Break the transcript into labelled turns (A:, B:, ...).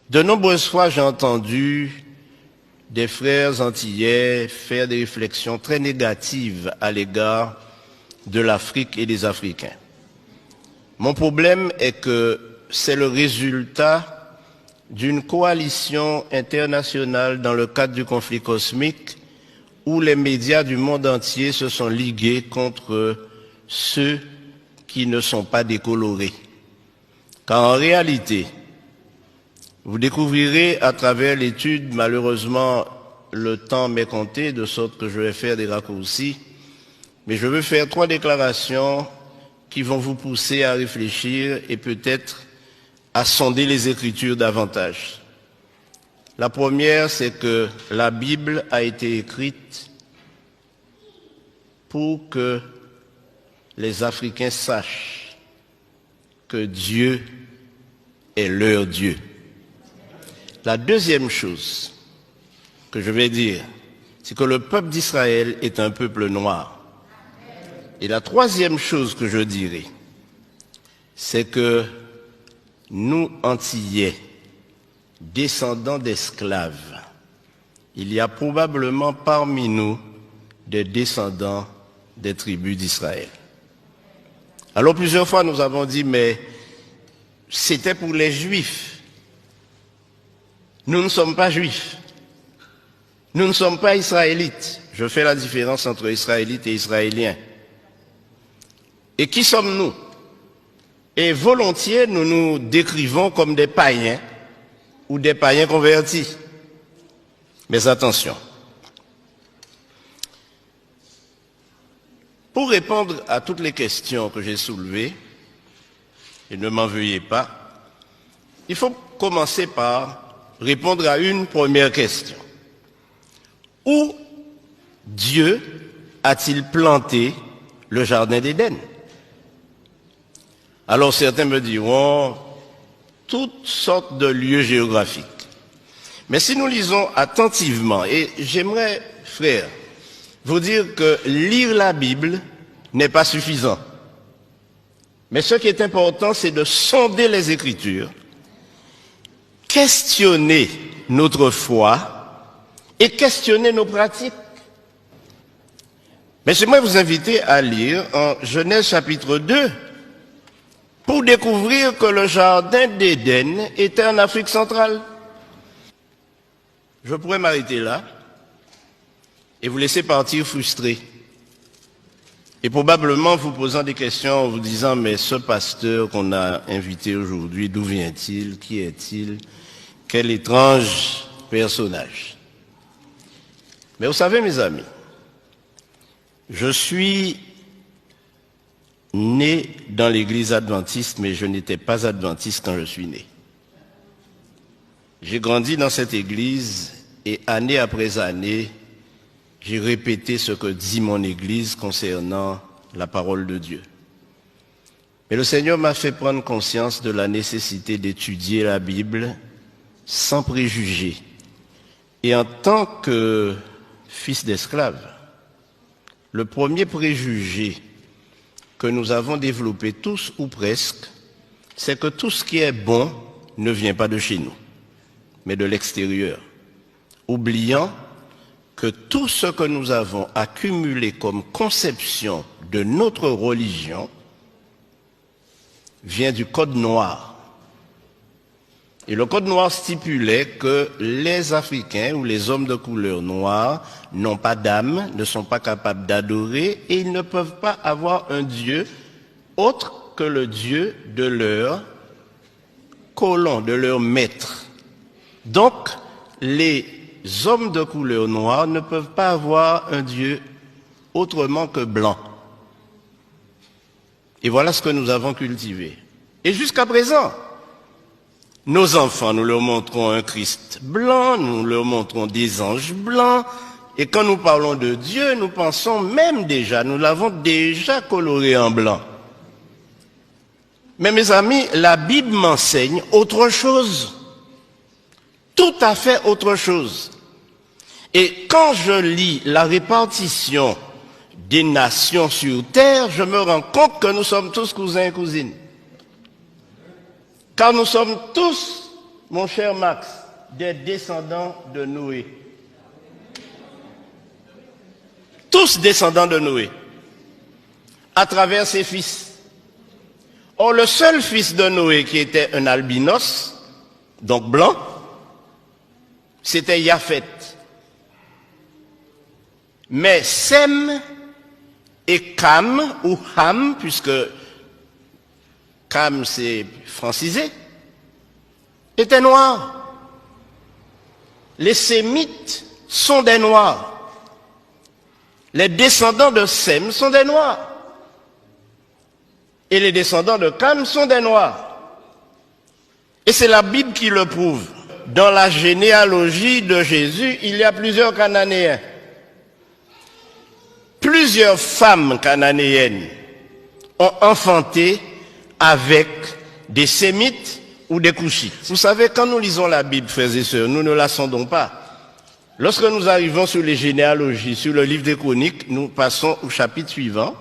A: De nombreuses fois, j'ai entendu des frères antillais faire des réflexions très négatives à l'égard de l'Afrique et des Africains. Mon problème est que c'est le résultat d'une coalition internationale dans le cadre du conflit cosmique où les médias du monde entier se sont ligués contre ceux qui ne sont pas décolorés. Car en réalité, vous découvrirez à travers l'étude, malheureusement, le temps m'est compté, de sorte que je vais faire des raccourcis, mais je veux faire 3 déclarations qui vont vous pousser à réfléchir et peut-être à sonder les Écritures davantage. La première, c'est que la Bible a été écrite pour que les Africains sachent que Dieu est leur Dieu. La deuxième chose que je vais dire, c'est que le peuple d'Israël est un peuple noir. Et la troisième chose que je dirai, c'est que nous, Antillais, descendants d'esclaves, il y a probablement parmi nous des descendants des tribus d'Israël. Alors plusieurs fois nous avons dit, mais c'était pour les Juifs. Nous ne sommes pas Juifs. Nous ne sommes pas Israélites. Je fais la différence entre Israélites et Israéliens. Et qui sommes-nous? Et volontiers, nous nous décrivons comme des païens ou des païens convertis. Mais attention. Pour répondre à toutes les questions que j'ai soulevées, et ne m'en veuillez pas, il faut commencer par répondre à une première question. Où Dieu a-t-il planté le jardin d'Éden? Alors certains me diront toutes sortes de lieux géographiques. Mais si nous lisons attentivement, et j'aimerais, frères, vous dire que lire la Bible n'est pas suffisant. Mais ce qui est important, c'est de sonder les Écritures, questionner notre foi et questionner nos pratiques. Mais j'aimerais vous inviter à lire en Genèse chapitre 2 pour découvrir que le jardin d'Éden était en Afrique centrale. Je pourrais m'arrêter là et vous laisser partir frustré. Et probablement vous posant des questions en vous disant, mais ce pasteur qu'on a invité aujourd'hui, d'où vient-il? Qui est-il? Quel étrange personnage. Mais vous savez, mes amis, je suis né dans l'église adventiste, mais je n'étais pas adventiste quand je suis né. J'ai grandi dans cette église et année après année, j'ai répété ce que dit mon église concernant la parole de Dieu. Mais le Seigneur m'a fait prendre conscience de la nécessité d'étudier la Bible sans préjugés. Et en tant que fils d'esclave, le premier préjugé que nous avons développé tous ou presque, c'est que tout ce qui est bon ne vient pas de chez nous, mais de l'extérieur, oubliant que tout ce que nous avons accumulé comme conception de notre religion vient du Code noir. Et le Code noir stipulait que les Africains ou les hommes de couleur noire n'ont pas d'âme, ne sont pas capables d'adorer et ils ne peuvent pas avoir un Dieu autre que le Dieu de leur colon, de leur maître. Donc, les hommes de couleur noire ne peuvent pas avoir un Dieu autrement que blanc. Et voilà ce que nous avons cultivé. Et jusqu'à présent, nos enfants, nous leur montrons un Christ blanc, nous leur montrons des anges blancs, et quand nous parlons de Dieu, nous pensons même déjà, nous l'avons déjà coloré en blanc. Mais mes amis, la Bible m'enseigne autre chose, tout à fait autre chose. Et quand je lis la répartition des nations sur terre, je me rends compte que nous sommes tous cousins et cousines. Car nous sommes tous mon cher Max, des descendants de Noé. Tous descendants de Noé, à travers ses fils. Or, le seul fils de Noé qui était un albinos, donc blanc, c'était Japheth. Mais Sem et Cam, ou Ham, puisque Cam c'est francisé, étaient noirs. Les Sémites sont des noirs. Les descendants de Sem sont des noirs. Et les descendants de Cam sont des noirs. Et c'est la Bible qui le prouve. Dans la généalogie de Jésus, il y a plusieurs Cananéens. Plusieurs femmes cananéennes ont enfanté avec des Sémites ou des Couchites. Vous savez, quand nous lisons la Bible, frères et sœurs, nous ne la sondons pas. Lorsque nous arrivons sur les généalogies, sur le livre des Chroniques, nous passons au chapitre suivant.